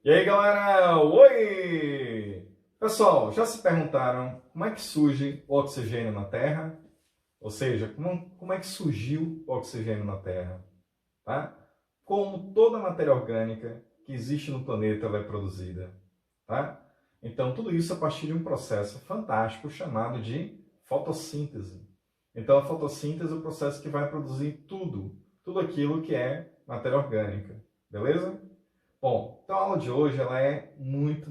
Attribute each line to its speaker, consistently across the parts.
Speaker 1: E aí, galera? Oi! Pessoal, já se perguntaram como é que surge o oxigênio na Terra? Ou seja, como é que surgiu o oxigênio na Terra? Tá? Como toda matéria orgânica que existe no planeta ela é produzida. Tá? Então, tudo isso a partir de um processo fantástico chamado de fotossíntese. Então, a fotossíntese é o processo que vai produzir tudo aquilo que é matéria orgânica. Beleza? Bom, então a aula de hoje ela é muito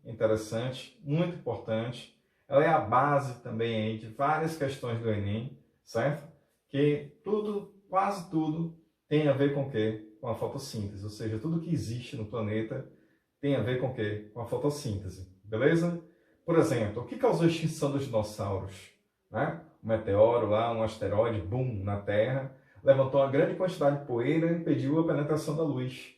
Speaker 1: interessante, muito importante. Ela é a base também aí de várias questões do Enem, certo? Que tudo, quase tudo, tem a ver com o quê? Com a fotossíntese. Ou seja, tudo que existe no planeta tem a ver com o quê? Com a fotossíntese. Beleza? Por exemplo, o que causou a extinção dos dinossauros? Né? Um meteoro lá, um asteroide, boom, na Terra, levantou uma grande quantidade de poeira e impediu a penetração da luz.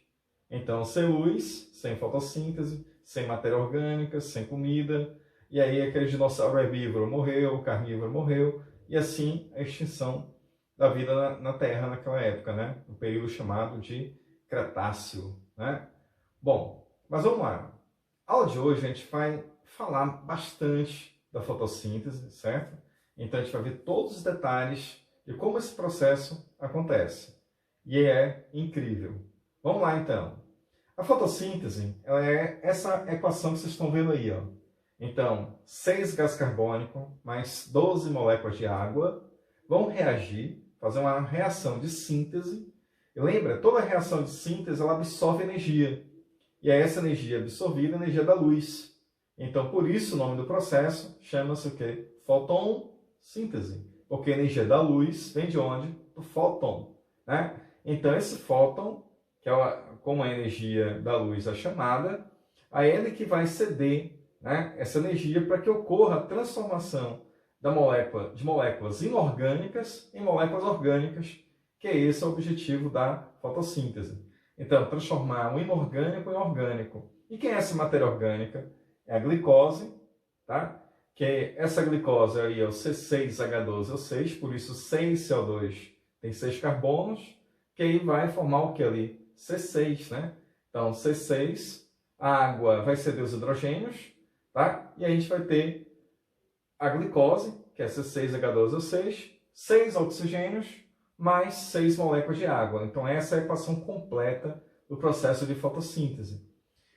Speaker 1: Então, sem luz, sem fotossíntese, sem matéria orgânica, sem comida, e aí aquele dinossauro herbívoro morreu, o carnívoro morreu, e assim a extinção da vida na Terra naquela época, né? Um período chamado de Cretáceo, né? Bom, mas vamos lá. A aula de hoje a gente vai falar bastante da fotossíntese, certo? Então a gente vai ver todos os detalhes de como esse processo acontece. E é incrível. Vamos lá então. A fotossíntese ela é essa equação que vocês estão vendo aí. Ó. Então, 6 gás carbônico mais 12 moléculas de água vão reagir, fazer uma reação de síntese. E lembra, toda reação de síntese ela absorve energia. E é essa energia absorvida, a energia da luz. Então, por isso o nome do processo chama-se o quê? Fotossíntese. Porque a energia da luz vem de onde? Do fóton. Né? Então, esse fóton, que é como a energia da luz é chamada, a ele que vai ceder, né, essa energia para que ocorra a transformação de moléculas inorgânicas em moléculas orgânicas, que é esse o objetivo da fotossíntese. Então, transformar o inorgânico em orgânico. E quem é essa matéria orgânica? É a glicose, tá? Que essa glicose aí é o C6H12O6, por isso 6CO2 tem 6 carbonos, que aí vai formar o que ali? C6, né? Então, C6, a água vai ceder os hidrogênios, tá? E a gente vai ter a glicose, que é C6H12O6, 6 oxigênios, mais 6 moléculas de água. Então, essa é a equação completa do processo de fotossíntese.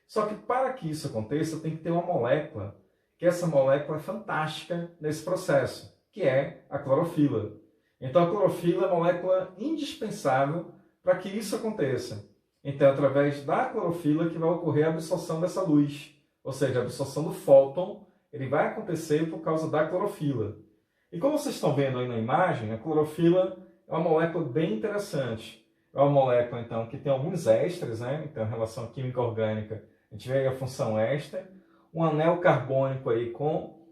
Speaker 1: Só que para que isso aconteça, tem que ter uma molécula, que essa molécula é fantástica nesse processo, que é a clorofila. Então, a clorofila é a molécula indispensável para que isso aconteça. Então, é através da clorofila que vai ocorrer a absorção dessa luz, ou seja, a absorção do fóton, ele vai acontecer por causa da clorofila. E como vocês estão vendo aí na imagem, a clorofila é uma molécula bem interessante. É uma molécula, então, que tem alguns ésteres, né? Então, em relação química orgânica, a gente vê a função éster, um anel carbônico aí com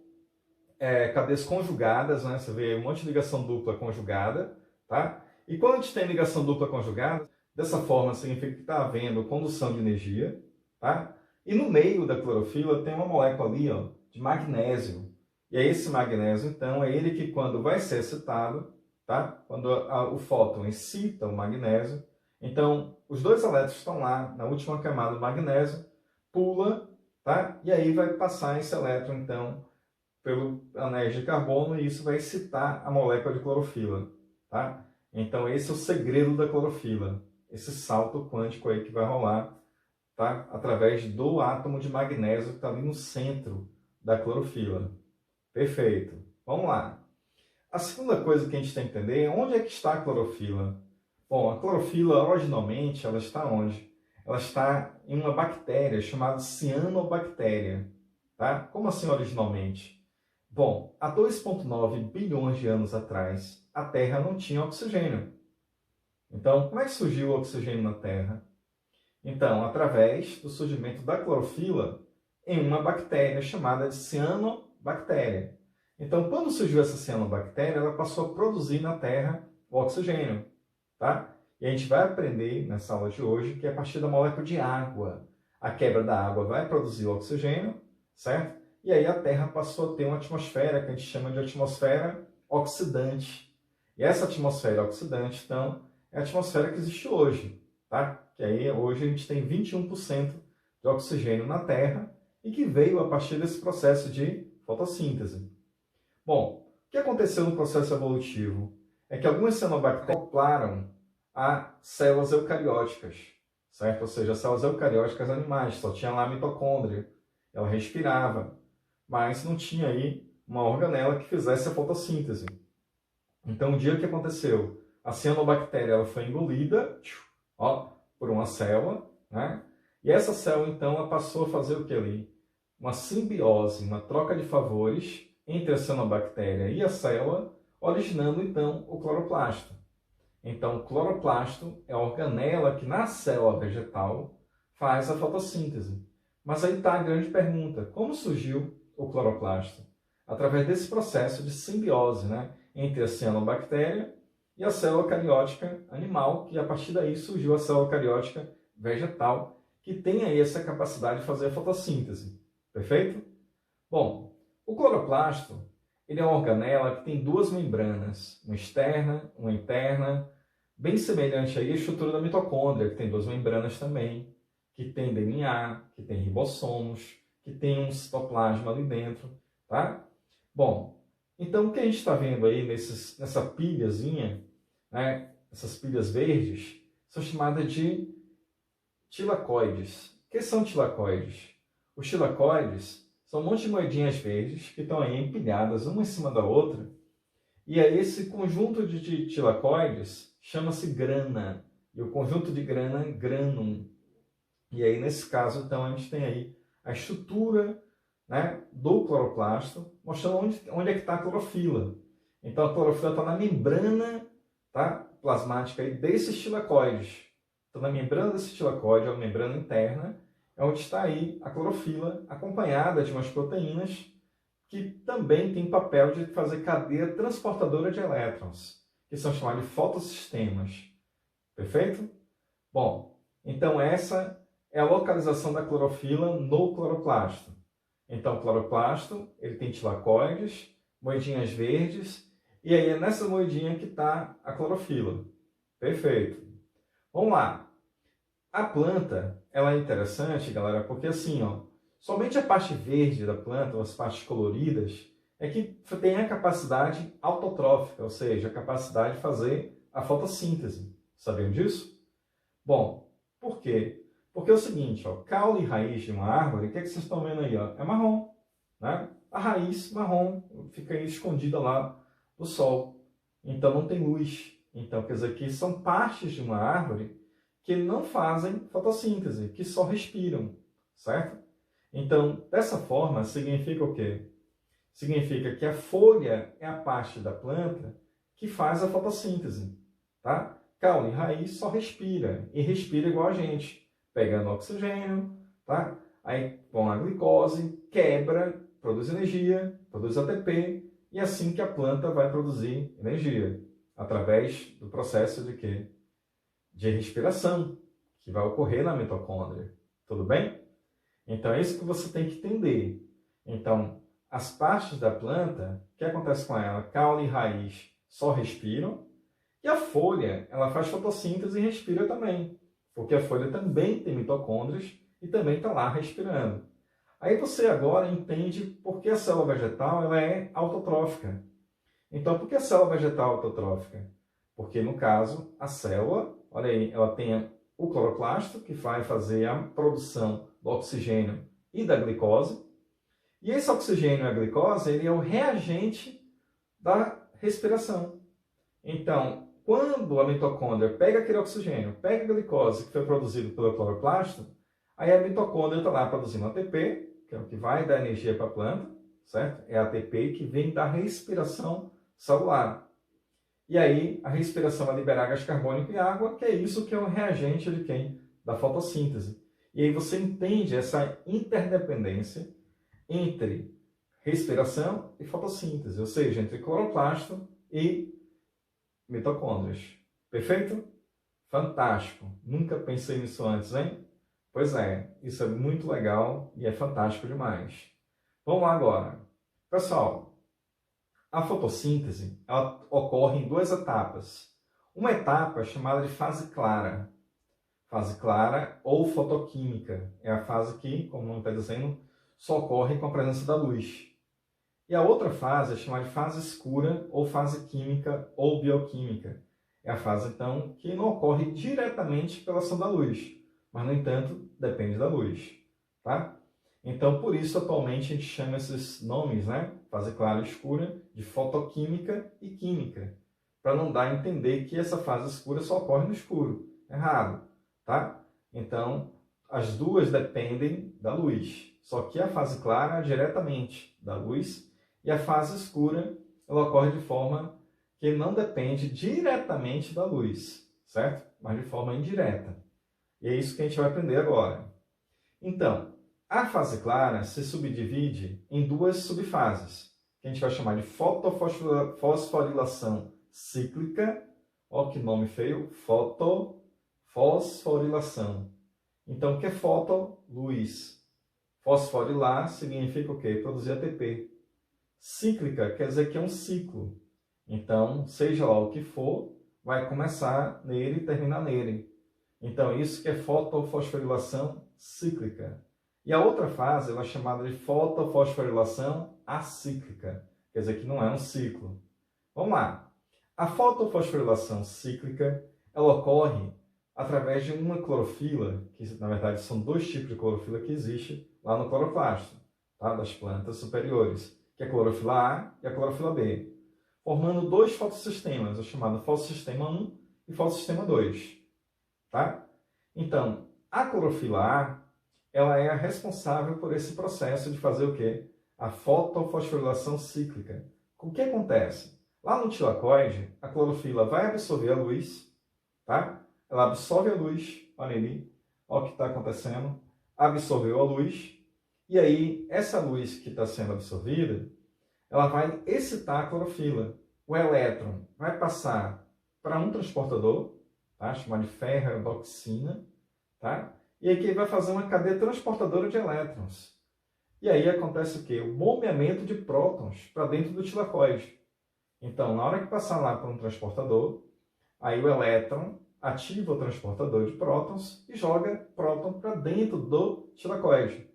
Speaker 1: cadeias conjugadas, né? Você vê um monte de ligação dupla conjugada, tá? E quando a gente tem ligação dupla conjugada, dessa forma significa que está havendo condução de energia, tá? E no meio da clorofila tem uma molécula ali, ó, de magnésio. E é esse magnésio, então, é ele que quando vai ser excitado, tá? Quando o fóton excita o magnésio, então os dois elétrons estão lá na última camada do magnésio, pula, tá? E aí vai passar esse elétron, então, pelo anéis de carbono e isso vai excitar a molécula de clorofila, tá? Então esse é o segredo da clorofila, esse salto quântico aí que vai rolar, tá? Através do átomo de magnésio que está ali no centro da clorofila. Perfeito. Vamos lá. A segunda coisa que a gente tem que entender é onde é que está a clorofila. Bom, a clorofila originalmente ela está onde? Ela está em uma bactéria chamada cianobactéria, tá? Como assim originalmente? Bom, há 2,9 bilhões de anos atrás, a Terra não tinha oxigênio. Então, como é que surgiu o oxigênio na Terra? Então, através do surgimento da clorofila em uma bactéria chamada de cianobactéria. Então, quando surgiu essa cianobactéria, ela passou a produzir na Terra o oxigênio, tá? E a gente vai aprender nessa aula de hoje que é a partir da molécula de água. A quebra da água vai produzir o oxigênio, certo? E aí a Terra passou a ter uma atmosfera que a gente chama de atmosfera oxidante. E essa atmosfera oxidante, então, é a atmosfera que existe hoje, tá? Que aí hoje a gente tem 21% de oxigênio na Terra e que veio a partir desse processo de fotossíntese. Bom, o que aconteceu no processo evolutivo é que algumas cianobactérias acoplaram a células eucarióticas, certo? Ou seja, as células eucarióticas animais, só tinha lá a mitocôndria, ela respirava, mas não tinha aí uma organela que fizesse a fotossíntese. Então, o dia que aconteceu, a cianobactéria ela foi engolida por uma célula, né? E essa célula, então, ela passou a fazer o que ali? Uma simbiose, uma troca de favores entre a cianobactéria e a célula, originando, então, o cloroplasto. Então, o cloroplasto é a organela que, na célula vegetal, faz a fotossíntese. Mas aí está a grande pergunta: como surgiu o cloroplasto? Através desse processo de simbiose, né, entre a cianobactéria e a célula eucariótica animal, que a partir daí surgiu a célula eucariótica vegetal, que tem aí essa capacidade de fazer a fotossíntese. Perfeito? Bom, o cloroplasto ele é uma organela que tem duas membranas, uma externa, uma interna, bem semelhante aí à estrutura da mitocôndria, que tem duas membranas também, que tem DNA, que tem ribossomos, que tem um citoplasma ali dentro, tá? Bom, então o que a gente está vendo aí nessa pilhazinha, né, essas pilhas verdes, são chamadas de tilacoides. O que são tilacoides? Os tilacoides são um monte de moedinhas verdes que estão aí empilhadas uma em cima da outra, e aí esse conjunto de tilacoides chama-se grana, e o conjunto de grana, granum. E aí, nesse caso, então, a gente tem aí a estrutura, né, do cloroplasto, mostrando onde é que está a clorofila. Então, a clorofila está na membrana, tá, plasmática aí desses tilacoides. Então, na membrana desse tilacoide, a membrana interna, é onde está aí a clorofila, acompanhada de umas proteínas que também tem papel de fazer cadeia transportadora de elétrons, que são chamados de fotossistemas. Perfeito? Bom, então essa é a localização da clorofila no cloroplasto. Então, o cloroplasto ele tem tilacoides, moedinhas verdes, e aí é nessa moedinha que está a clorofila. Perfeito. Vamos lá. A planta ela é interessante, galera, porque assim, ó, somente a parte verde da planta, ou as partes coloridas, é que tem a capacidade autotrófica, ou seja, a capacidade de fazer a fotossíntese. Sabiam disso? Bom, por quê? Porque é o seguinte, ó, caule e raiz de uma árvore, o que, é que vocês estão vendo aí? Ó? É marrom, né? A raiz marrom fica aí escondida lá do sol. Então não tem luz. Então, quer dizer que são partes de uma árvore que não fazem fotossíntese, que só respiram, certo? Então, dessa forma, significa o quê? Significa que a folha é a parte da planta que faz a fotossíntese, tá? Caule e raiz só respira, e respira igual a gente, pegando oxigênio, tá? Aí com a glicose, quebra, produz energia, produz ATP, e é assim que a planta vai produzir energia, através do processo de quê? De respiração, que vai ocorrer na mitocôndria. Tudo bem? Então é isso que você tem que entender. Então, as partes da planta, o que acontece com ela? Caule e raiz só respiram, e a folha, ela faz fotossíntese e respira também, porque a folha também tem mitocôndrias e também está lá respirando. Aí você agora entende por que a célula vegetal ela é autotrófica. Então, por que a célula vegetal é autotrófica? Porque, no caso, a célula, olha aí, ela tem o cloroplasto, que vai fazer a produção do oxigênio e da glicose. E esse oxigênio e a glicose, ele é o reagente da respiração. Então, quando a mitocôndria pega aquele oxigênio, pega a glicose que foi produzido pelo cloroplasto, aí a mitocôndria está lá produzindo ATP, que é o que vai dar energia para a planta, certo? É a ATP que vem da respiração celular. E aí a respiração vai liberar gás carbônico e água, que é isso que é o reagente de quem? Da fotossíntese. E aí você entende essa interdependência entre respiração e fotossíntese, ou seja, entre cloroplasto e mitocôndrias. Perfeito? Fantástico. Nunca pensei nisso antes, hein? Pois é, isso é muito legal e é fantástico demais. Vamos lá agora. Pessoal, a fotossíntese ela ocorre em duas etapas. Uma etapa chamada de fase clara. Fase clara ou fotoquímica é a fase que, como o nome está dizendo, só ocorre com a presença da luz. E a outra fase é chamada de fase escura ou fase química ou bioquímica. É a fase, então, que não ocorre diretamente pela ação da luz, mas, no entanto, depende da luz. Tá? Então, por isso, atualmente, a gente chama esses nomes, né? Fase clara e escura, de fotoquímica e química, para não dar a entender que essa fase escura só ocorre no escuro. Errado, tá? Então, as duas dependem da luz, só que a fase clara é diretamente da luz e a fase escura ela ocorre de forma que não depende diretamente da luz, certo? Mas de forma indireta. E é isso que a gente vai aprender agora. Então, a fase clara se subdivide em duas subfases, que a gente vai chamar de fotofosforilação cíclica. Olha que nome feio, fotofosforilação. Então, o que é foto? Luz. Fosforilar significa o quê? Produzir ATP. Cíclica quer dizer que é um ciclo. Então, seja lá o que for, vai começar nele e terminar nele. Então, isso que é fotofosforilação cíclica. E a outra fase ela é chamada de fotofosforilação acíclica. Quer dizer que não é um ciclo. Vamos lá. A fotofosforilação cíclica ela ocorre através de uma clorofila, que na verdade são dois tipos de clorofila que existe lá no cloroplasto, tá? Das plantas superiores, que é a clorofila A e a clorofila B, formando dois fotossistemas, o chamado fotossistema 1 e fotossistema 2. Tá? Então, a clorofila A ela é a responsável por esse processo de fazer o quê? A fotofosforilação cíclica. O que acontece? Lá no tilacoide, a clorofila vai absorver a luz, tá? Ela absorve a luz, olha ali, olha o que está acontecendo, absorveu a luz, e aí essa luz que está sendo absorvida, ela vai excitar a clorofila. O elétron vai passar para um transportador, tá? Chamado de ferrodoxina, tá? E aqui vai fazer uma cadeia transportadora de elétrons. E aí acontece o quê? O bombeamento de prótons para dentro do tilacoide. Então, na hora que passar lá para um transportador, aí o elétron ativa o transportador de prótons e joga próton para dentro do tilacoide.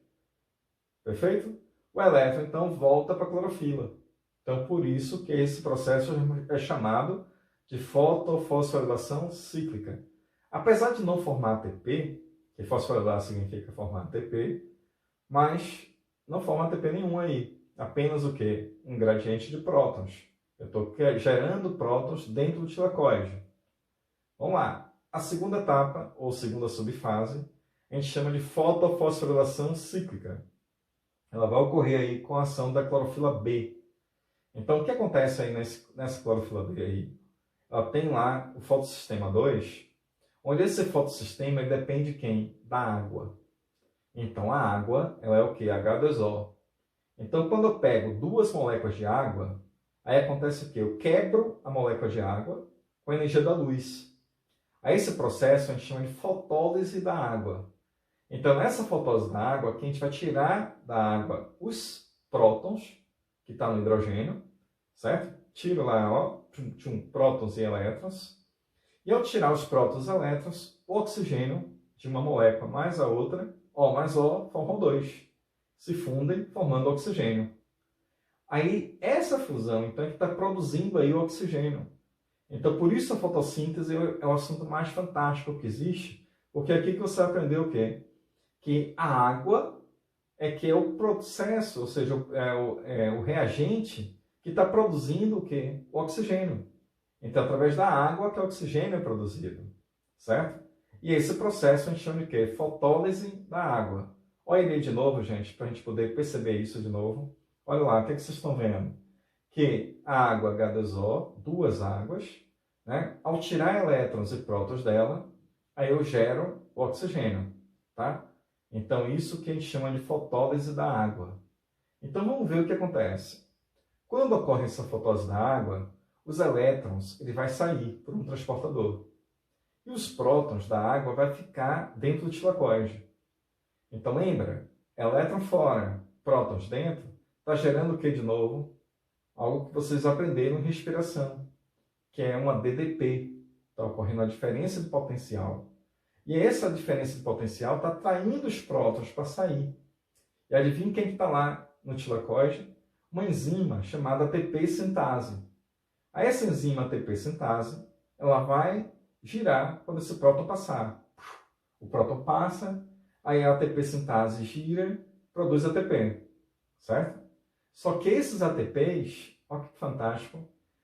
Speaker 1: Perfeito? O elétron, então, volta para a clorofila. Então, por isso que esse processo é chamado de fotofosforilação cíclica. Apesar de não formar ATP, que fosforilar significa formar ATP, mas não forma ATP nenhum aí. Apenas o quê? Um gradiente de prótons. Eu estou gerando prótons dentro do tilacoide. Vamos lá. A segunda etapa, ou segunda subfase, a gente chama de fotofosforilação cíclica. Ela vai ocorrer aí com a ação da clorofila B. Então, o que acontece aí nessa clorofila B aí? Ela tem lá o fotossistema 2, onde esse fotossistema ele depende de quem? Da água. Então, a água ela é o que? H2O. Então, quando eu pego duas moléculas de água, aí acontece o quê? Eu quebro a molécula de água com a energia da luz. Aí esse processo a gente chama de fotólise da água. Então, nessa fotólise da água, aqui a gente vai tirar da água os prótons, que está no hidrogênio, certo? Tiro lá, ó, prótons e elétrons. E ao tirar os prótons e elétrons, o oxigênio de uma molécula mais a outra, O mais O, formam dois. Se fundem, formando oxigênio. Aí, essa fusão, então, é que está produzindo aí o oxigênio. Então, por isso a fotossíntese é o assunto mais fantástico que existe, porque aqui que você aprendeu o quê? Que a água é que é o processo, ou seja, o reagente que está produzindo o quê? O oxigênio. Então, através da água que o oxigênio é produzido, certo? E esse processo a gente chama de quê? Fotólise da água. Olha ele de novo, gente, para a gente poder perceber isso de novo. Olha lá, o que, é que vocês estão vendo? Que a água H2O, duas águas, né? Ao tirar elétrons e prótons dela, aí eu gero o oxigênio, tá? Então, isso que a gente chama de fotólise da água. Então, vamos ver o que acontece. Quando ocorre essa fotólise da água, os elétrons ele vai sair por um transportador. E os prótons da água vai ficar dentro do tilacoide. Então, lembra? Elétron fora, prótons dentro, está gerando o que de novo? Algo que vocês aprenderam em respiração, que é uma DDP. Está ocorrendo a diferença de potencial. E essa diferença de potencial está atraindo os prótons para sair. E adivinha quem está lá no tilacoide? Uma enzima chamada ATP sintase. Aí essa enzima ATP sintase, ela vai girar quando esse próton passar. O próton passa, aí a ATP sintase gira, produz ATP, certo? Só que esses ATPs, olha que fantástico,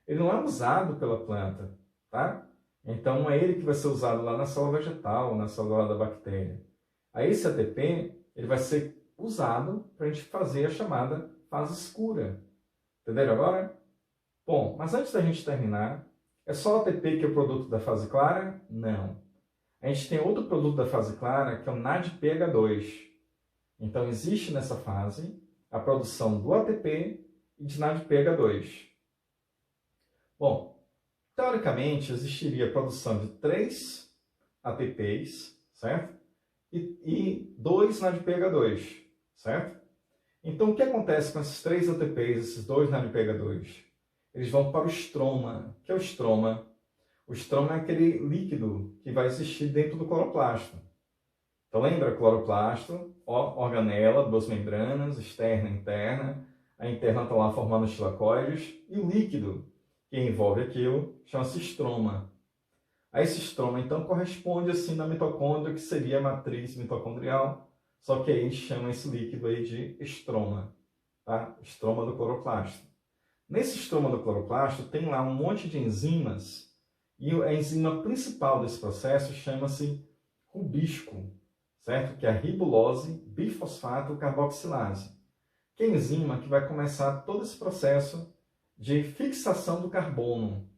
Speaker 1: ele não é usado pela planta, tá? Então não é ele que vai ser usado lá na célula vegetal, na célula da bactéria. Aí esse ATP, ele vai ser usado para a gente fazer a chamada fase escura. Entenderam agora? Bom, mas antes da gente terminar, é só o ATP que é o produto da fase clara? Não. A gente tem outro produto da fase clara, que é o NADPH2. Então, existe nessa fase a produção do ATP e de NADPH2. Bom, teoricamente, existiria a produção de 3 ATPs, certo? E 2 NADPH2, certo? Então, o que acontece com esses 3 ATPs, esses 2 NADPH2? Eles vão para o estroma. O que é o estroma? O estroma é aquele líquido que vai existir dentro do cloroplasto. Então, lembra cloroplasto, organela, 2 membranas, externa e interna. A interna está lá formando os tilacoides. E o líquido que envolve aquilo chama-se estroma. Aí esse estroma, então, corresponde assim na mitocôndria, que seria a matriz mitocondrial. Só que aí chama esse líquido aí de estroma, tá? Estroma do cloroplasto. Nesse estroma do cloroplasto tem lá um monte de enzimas e a enzima principal desse processo chama-se rubisco, certo? Que é a ribulose bifosfato carboxilase, que é a enzima que vai começar todo esse processo de fixação do carbono,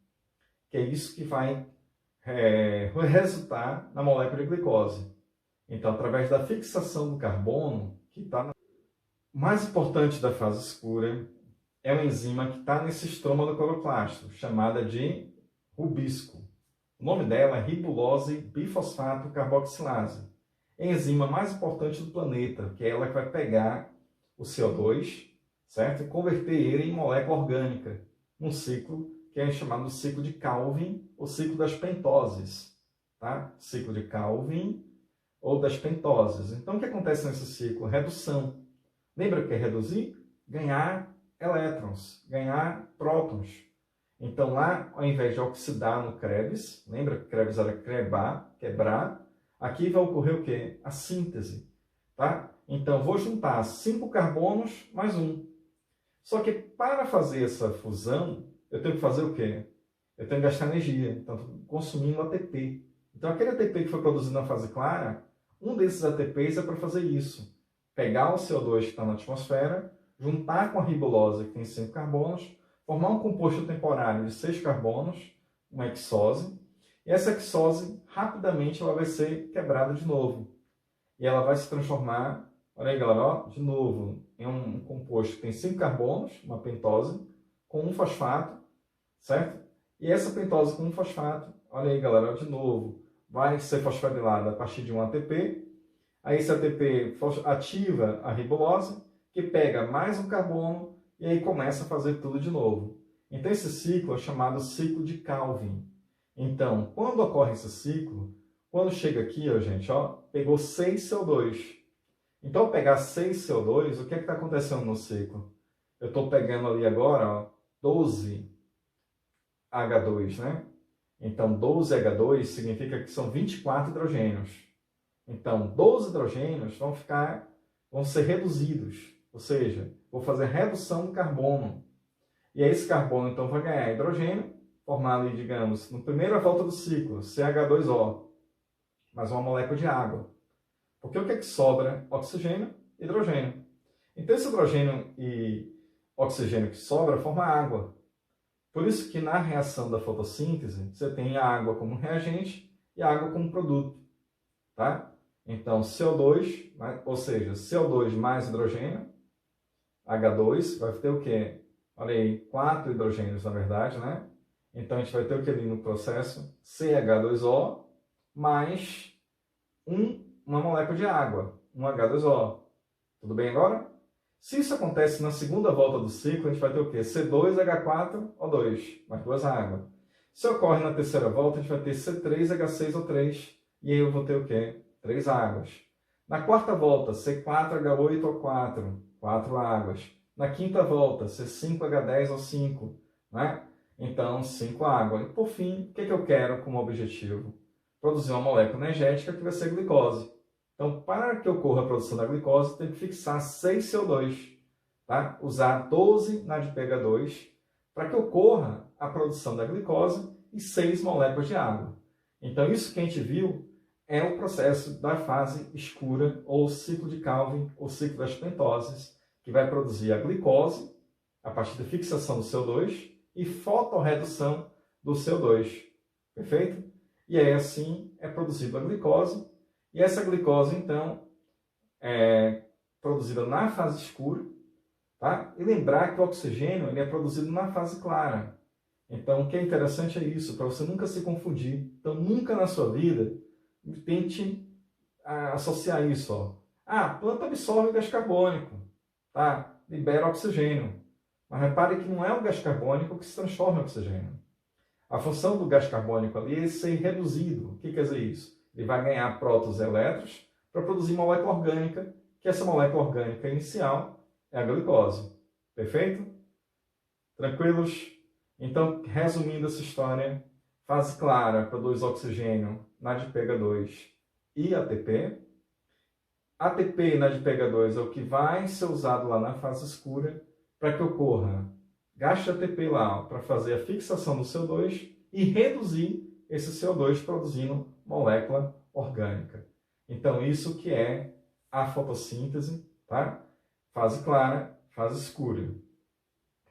Speaker 1: que é isso que vai resultar na molécula de glicose. Então, através da fixação do carbono, que está mais importante da fase escura, é uma enzima que está nesse estroma do cloroplasto, chamada de rubisco. O nome dela é ribulose bifosfato carboxilase. É a enzima mais importante do planeta, que é ela que vai pegar o CO2, certo? E converter ele em molécula orgânica, num ciclo que é chamado ciclo de Calvin, ou ciclo das pentoses, tá? Ciclo de Calvin ou das pentoses. Então, o que acontece nesse ciclo? Redução. Lembra o que é reduzir? Ganhar elétrons, ganhar prótons. Então, lá, ao invés de oxidar no Krebs, lembra que Krebs era quebrar, aqui vai ocorrer o quê? A síntese, tá? Então, vou juntar 5 carbonos mais 1. Só que para fazer essa fusão, eu tenho que fazer o quê? Eu tenho que gastar energia, então, consumindo ATP. Então, aquele ATP que foi produzido na fase clara, um desses ATPs é para fazer isso. Pegar o CO2 que está na atmosfera, juntar com a ribulose, que tem 5 carbonos, formar um composto temporário de 6 carbonos, uma hexose, e essa hexose, rapidamente, ela vai ser quebrada de novo. E ela vai se transformar, olha aí, galera, ó, de novo, em um composto que tem 5 carbonos, uma pentose, com um fosfato, certo? E essa pentose com um fosfato, olha aí, galera, ó, de novo, vai ser fosforilada a partir de um ATP. Aí esse ATP ativa a ribulose, que pega mais um carbono e aí começa a fazer tudo de novo. Então esse ciclo é chamado ciclo de Calvin. Então, quando ocorre esse ciclo, quando chega aqui, ó, gente, ó, pegou 6 CO2. Então, ao pegar 6 CO2, o que é que está acontecendo no ciclo? Eu estou pegando ali agora, ó, 12 H2, né? Então, 12 H2 significa que são 24 hidrogênios. Então, 12 hidrogênios vão ser reduzidos. Ou seja, vou fazer redução do carbono. E aí esse carbono, então, vai ganhar hidrogênio, formar ali, digamos, na primeira volta do ciclo, CH2O, mais uma molécula de água. Porque o que é que sobra? Oxigênio e hidrogênio. Então, esse hidrogênio e oxigênio que sobra forma água. Por isso que na reação da fotossíntese, você tem a água como reagente e a água como produto. Tá? Então, CO2, ou seja, CO2 mais hidrogênio, H2, vai ter o quê? Olha aí, 4 hidrogênios, na verdade, né? Então, a gente vai ter o que ali no processo? CH2O mais uma molécula de água, um H2O. Tudo bem agora? Se isso acontece na segunda volta do ciclo, a gente vai ter o quê? C2H4O2, mais 2 água. Se ocorre na terceira volta, a gente vai ter C3H6O3, E aí eu vou ter o quê? 3 águas. Na quarta volta, C4H8O4, 4 águas. Na quinta volta, C5H10O5, né? Então, 5 águas. E por fim, o que eu quero como objetivo? Produzir uma molécula energética que vai ser glicose. Então, para que ocorra a produção da glicose, tem que fixar 6 CO2, tá? Usar 12 NADPH2 para que ocorra a produção da glicose e 6 moléculas de água. Então, isso que a gente viu é o processo da fase escura, ou ciclo de Calvin, ou ciclo das pentoses, que vai produzir a glicose a partir da fixação do CO2 e fotorredução do CO2. Perfeito? E aí, assim, é produzida a glicose. E essa glicose, então, é produzida na fase escura. Tá? E lembrar que o oxigênio ele é produzido na fase clara. Então, o que é interessante é isso, para você nunca se confundir. Então, nunca na sua vida tente associar isso. Ó. A planta absorve gás carbônico, tá? Libera oxigênio. Mas repare que não é o gás carbônico que se transforma em oxigênio. A função do gás carbônico ali é ser reduzido. O que quer dizer isso? Ele vai ganhar prótons e elétrons para produzir molécula orgânica, que essa molécula orgânica inicial é a glicose. Perfeito? Tranquilos? Então, resumindo essa história, fase clara produz oxigênio, NADPH2 e ATP. ATP e NADPH2 é o que vai ser usado lá na fase escura para que ocorra gasto de ATP lá para fazer a fixação do CO2 e reduzir esse CO2 produzindo molécula orgânica. Então, isso que é a fotossíntese, tá? Fase clara, fase escura.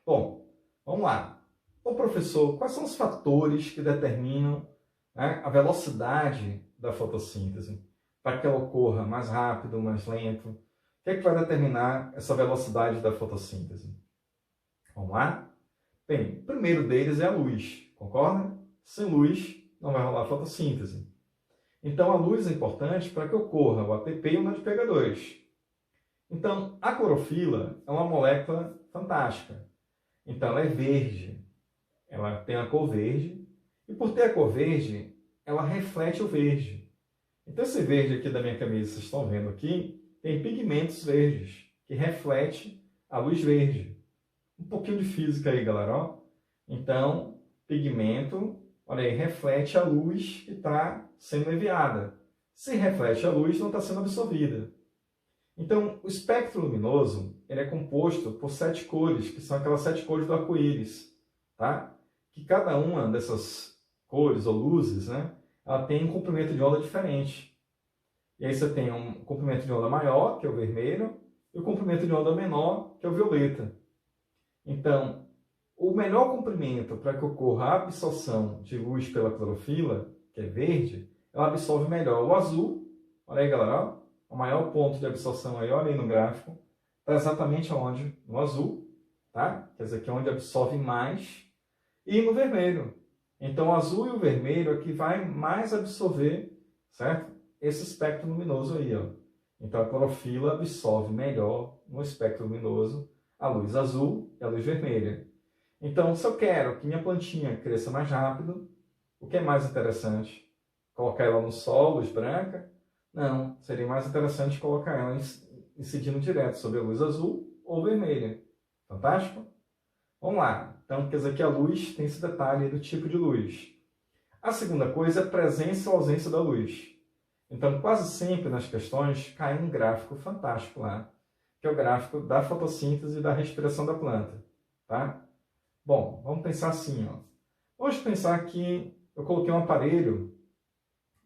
Speaker 1: Bom, vamos lá. Ô professor, quais são os fatores que determinam, né, a velocidade da fotossíntese? Para que ela ocorra mais rápido, mais lento? O que é que vai determinar essa velocidade da fotossíntese? Vamos lá? Bem, o primeiro deles é a luz, concorda? Sem luz não vai rolar fotossíntese. Então, a luz é importante para que ocorra o ATP e o NADPH2. Então, a clorofila é uma molécula fantástica. Então, ela é verde. Ela tem a cor verde. E por ter a cor verde, ela reflete o verde. Então, esse verde aqui da minha camisa, vocês estão vendo aqui, tem pigmentos verdes, que reflete a luz verde. Um pouquinho de física aí, galera. Ó. Então, pigmento, olha aí, reflete a luz que está sendo enviada. Se reflete a luz, não está sendo absorvida. Então, o espectro luminoso ele é composto por 7 cores, que são aquelas 7 cores do arco-íris, tá? Que cada uma dessas cores ou luzes, né, ela tem um comprimento de onda diferente. E aí você tem um comprimento de onda maior, que é o vermelho, e o comprimento de onda menor, que é o violeta. Então, o melhor comprimento para que ocorra a absorção de luz pela clorofila, que é verde, ela absorve melhor o azul. Olha aí, galera, ó. O maior ponto de absorção aí, olha aí no gráfico, está exatamente onde? No azul, tá? Quer dizer, que é onde absorve mais. E no vermelho. Então, o azul e o vermelho é que vai mais absorver, certo? Esse espectro luminoso aí, ó. Então, a clorofila absorve melhor no espectro luminoso a luz azul e a luz vermelha. Então, se eu quero que minha plantinha cresça mais rápido, o que é mais interessante? Colocar ela no sol, luz branca? Não, seria mais interessante colocar ela incidindo direto sobre a luz azul ou vermelha. Fantástico? Vamos lá. Então, quer dizer que a luz tem esse detalhe do tipo de luz. A segunda coisa é a presença ou ausência da luz. Então, quase sempre nas questões cai um gráfico fantástico lá, que é o gráfico da fotossíntese e da respiração da planta. Tá? Bom, vamos pensar assim. Ó. Vamos pensar que eu coloquei um aparelho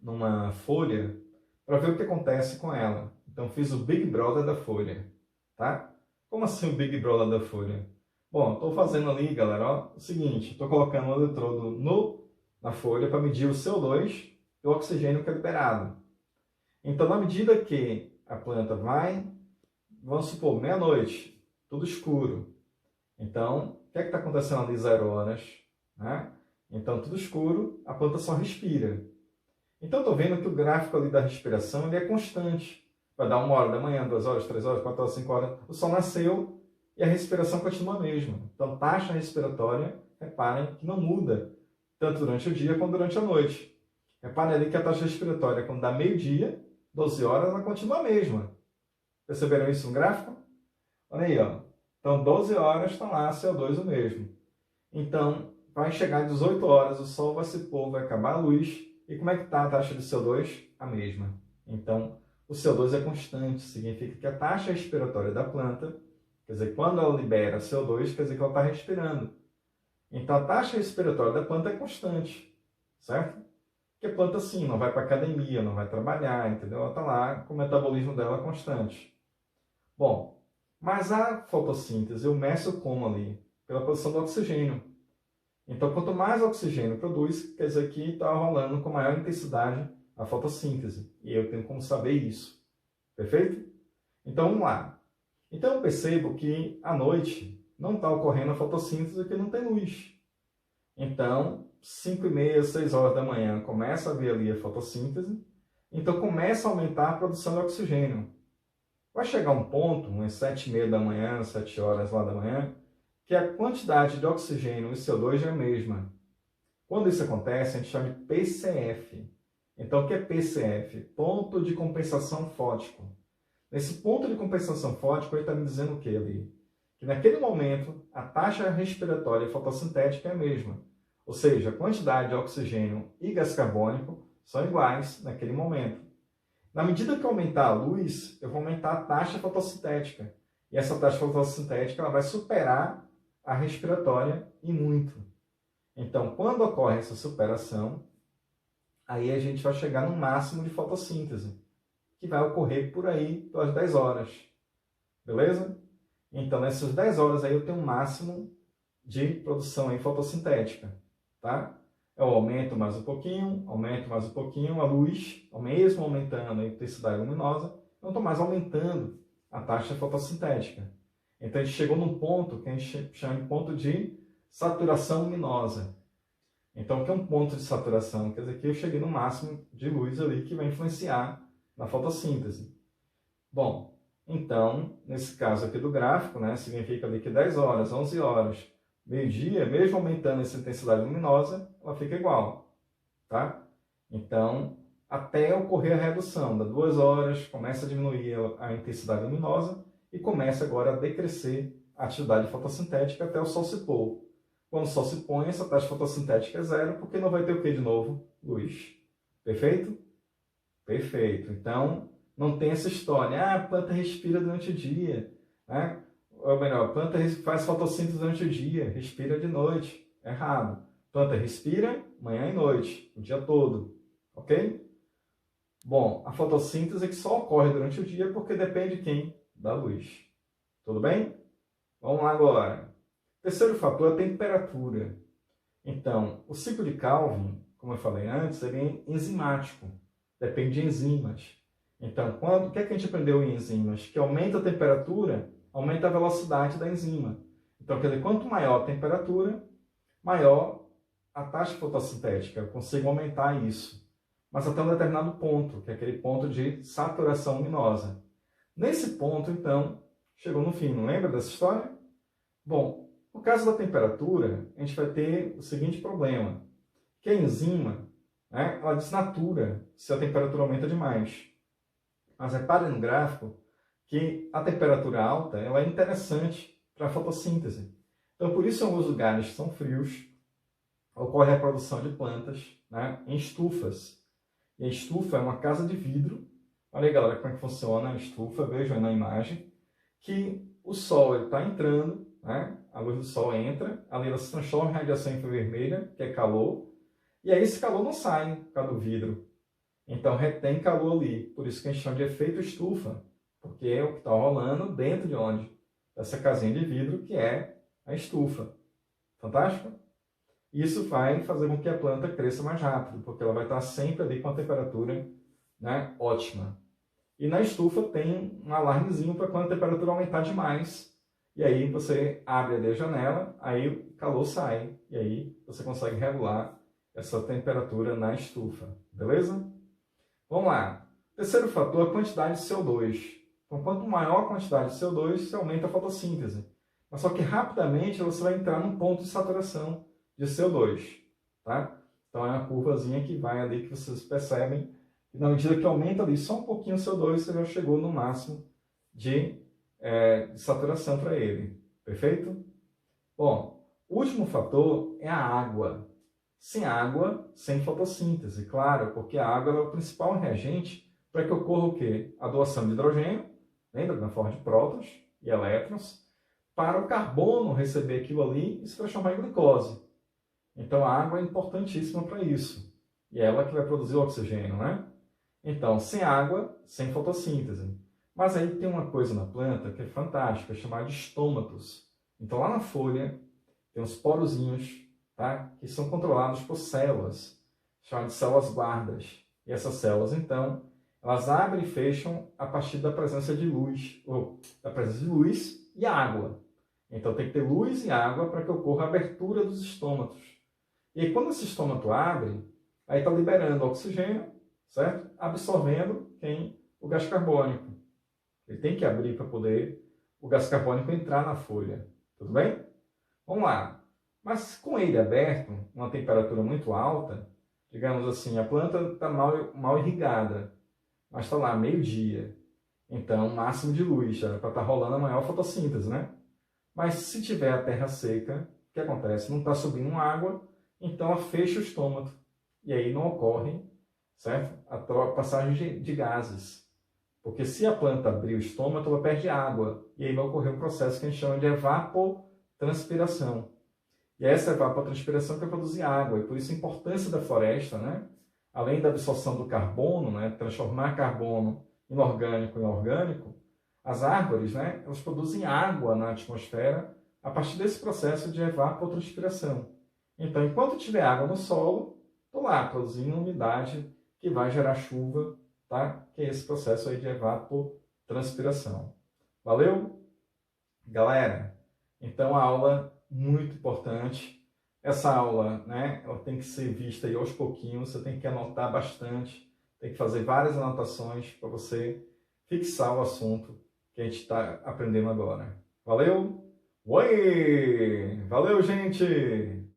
Speaker 1: numa folha para ver o que acontece com ela. Então, fiz o Big Brother da folha. Tá? Como assim o Big Brother da folha? Bom, estou fazendo ali, galera, ó, o seguinte. Estou colocando um eletrodo na folha para medir o CO2 e o oxigênio que é liberado. Então, na medida que a planta vai, vamos supor, meia-noite, tudo escuro. Então, o que é que está acontecendo ali 0 horas? Né? Então, tudo escuro, a planta só respira. Então, estou vendo que o gráfico ali da respiração ele é constante. Vai dar 1 hora da manhã, 2 horas, 3 horas, 4 horas, 5 horas. O sol nasceu e a respiração continua a mesma. Então, taxa respiratória, reparem que não muda, tanto durante o dia quanto durante a noite. Repare ali que a taxa respiratória, quando dá meio-dia, 12 horas, ela continua a mesma. Perceberam isso no gráfico? Olha aí, ó. Então, 12 horas está lá, CO2 o mesmo. Então, vai chegar às 18 horas, o sol vai se pôr, vai acabar a luz. E como é que está a taxa de CO2? A mesma. Então, o CO2 é constante, significa que a taxa respiratória da planta, quer dizer, quando ela libera CO2, quer dizer que ela está respirando. Então, a taxa respiratória da planta é constante, certo? Porque a planta, sim, não vai para academia, não vai trabalhar, entendeu? Ela está lá com o metabolismo dela constante. Bom, mas a fotossíntese eu meço como ali? Pela produção do oxigênio. Então, quanto mais oxigênio produz, quer dizer que está rolando com maior intensidade a fotossíntese. E eu tenho como saber isso. Perfeito? Então, vamos lá. Então, eu percebo que à noite não está ocorrendo a fotossíntese porque não tem luz. Então, 5h30, 6 horas da manhã, começa a haver ali a fotossíntese. Então, começa a aumentar a produção de oxigênio. Vai chegar um ponto, umas 7h30 da manhã, 7 horas lá da manhã, que a quantidade de oxigênio e CO2 é a mesma. Quando isso acontece, a gente chama de PCF. Então, o que é PCF? Ponto de compensação fótico. Nesse ponto de compensação fótico, ele está me dizendo o que ali? Que naquele momento, a taxa respiratória fotossintética é a mesma. Ou seja, a quantidade de oxigênio e gás carbônico são iguais naquele momento. Na medida que eu aumentar a luz, eu vou aumentar a taxa fotossintética. E essa taxa fotossintética ela vai superar a respiratória e muito. Então, quando ocorre essa superação, aí a gente vai chegar no máximo de fotossíntese, que vai ocorrer por aí pelas 10 horas. Beleza? Então, nessas 10 horas aí eu tenho um máximo de produção aí fotossintética. Tá? Eu aumento mais um pouquinho a luz, mesmo aumentando a intensidade luminosa, não estou mais aumentando a taxa fotossintética. Então, a gente chegou num ponto que a gente chama de ponto de saturação luminosa. Então, o que é um ponto de saturação? Quer dizer que eu cheguei no máximo de luz ali que vai influenciar na fotossíntese. Bom, então, nesse caso aqui do gráfico, né, significa ali que 10 horas, 11 horas, meio-dia, mesmo aumentando essa intensidade luminosa, ela fica igual, tá? Então, até ocorrer a redução, das 2 horas, começa a diminuir a intensidade luminosa e começa agora a decrescer a atividade fotossintética até o sol se pôr. Quando o sol se põe, essa taxa fotossintética é zero, porque não vai ter o que de novo? Luz. Perfeito? Perfeito. Então, não tem essa história, a planta respira durante o dia, né? Ou melhor, a planta faz fotossíntese durante o dia, respira de noite. Errado. A planta respira manhã e noite, o dia todo. Ok? Bom, a fotossíntese que só ocorre durante o dia porque depende de quem? Da luz. Tudo bem? Vamos lá agora. O terceiro fator é a temperatura. Então, o ciclo de Calvin, como eu falei antes, ele é enzimático. Depende de enzimas. Então, o que é que a gente aprendeu em enzimas? Que aumenta a temperatura, aumenta a velocidade da enzima. Então, quer dizer, quanto maior a temperatura, maior a taxa fotossintética. Eu consigo aumentar isso. Mas até um determinado ponto, que é aquele ponto de saturação luminosa. Nesse ponto, então, chegou no fim. Não lembra dessa história? Bom, no caso da temperatura, a gente vai ter o seguinte problema. Que a enzima, né, ela desnatura se a temperatura aumenta demais. Mas repare no gráfico que a temperatura alta ela é interessante para a fotossíntese. Então, por isso, em alguns lugares que são frios, ocorre a produção de plantas, né, em estufas. E a estufa é uma casa de vidro. Olha aí, galera, como é que funciona a estufa. Vejam aí na imagem que o sol está entrando, né, a luz do sol entra, ali ela se transforma em radiação infravermelha, que é calor, e aí esse calor não sai por causa do vidro. Então, retém calor ali. Por isso que a gente chama de efeito estufa. Porque é o que está rolando dentro de onde? Dessa casinha de vidro, que é a estufa. Fantástico? Isso vai fazer com que a planta cresça mais rápido, porque ela vai estar sempre ali com a temperatura, né, ótima. E na estufa tem um alarmezinho para quando a temperatura aumentar demais. E aí você abre ali a janela, aí o calor sai. E aí você consegue regular essa temperatura na estufa. Beleza? Vamos lá. Terceiro fator, a quantidade de CO2. Então, quanto maior a quantidade de CO2, você aumenta a fotossíntese. Mas só que rapidamente você vai entrar num ponto de saturação de CO2. Tá? Então é uma curvazinha que vai ali, que vocês percebem, e na medida que aumenta ali só um pouquinho o CO2, você já chegou no máximo de saturação para ele. Perfeito? Bom, o último fator é a água. Sem água, sem fotossíntese, claro, porque a água é o principal reagente para que ocorra o quê? A doação de hidrogênio, lembra? Na forma de prótons e elétrons, para o carbono receber aquilo ali e se transformar em glicose. Então a água é importantíssima para isso. E é ela que vai produzir o oxigênio, né? Então, sem água, sem fotossíntese. Mas aí tem uma coisa na planta que é fantástica, chamada de estômatos. Então lá na folha tem uns porozinhos, tá? Que são controlados por células, chamadas de células guardas. E essas células, então, elas abrem e fecham a partir da presença de luz, ou da presença de luz e água. Então tem que ter luz e água para que ocorra a abertura dos estômatos. E aí, quando esse estômato abre, aí está liberando oxigênio, certo? Absorvendo o gás carbônico. Ele tem que abrir para poder o gás carbônico entrar na folha. Tudo bem? Vamos lá. Mas com ele aberto, uma temperatura muito alta, digamos assim, a planta está mal irrigada, mas está lá, meio-dia. Então, máximo de luz, já para estar rolando a maior fotossíntese, né? Mas se tiver a terra seca, o que acontece? Não está subindo água, então ela fecha o estômago. E aí não ocorre, certo? A passagem de gases. Porque se a planta abrir o estômago, ela perde água. E aí vai ocorrer um processo que a gente chama de evapotranspiração. E essa evapotranspiração que vai produzir água. E por isso a importância da floresta, né? Além da absorção do carbono, né? Transformar carbono inorgânico em orgânico, as árvores, né? Elas produzem água na atmosfera a partir desse processo de evapotranspiração. Então, enquanto tiver água no solo, estou lá produzindo umidade que vai gerar chuva, tá? Que é esse processo aí de evapotranspiração. Valeu? Galera, então a aula muito importante. Essa aula, né, ela tem que ser vista aí aos pouquinhos, você tem que anotar bastante, tem que fazer várias anotações para você fixar o assunto que a gente está aprendendo agora. Valeu? Oi! Valeu, gente!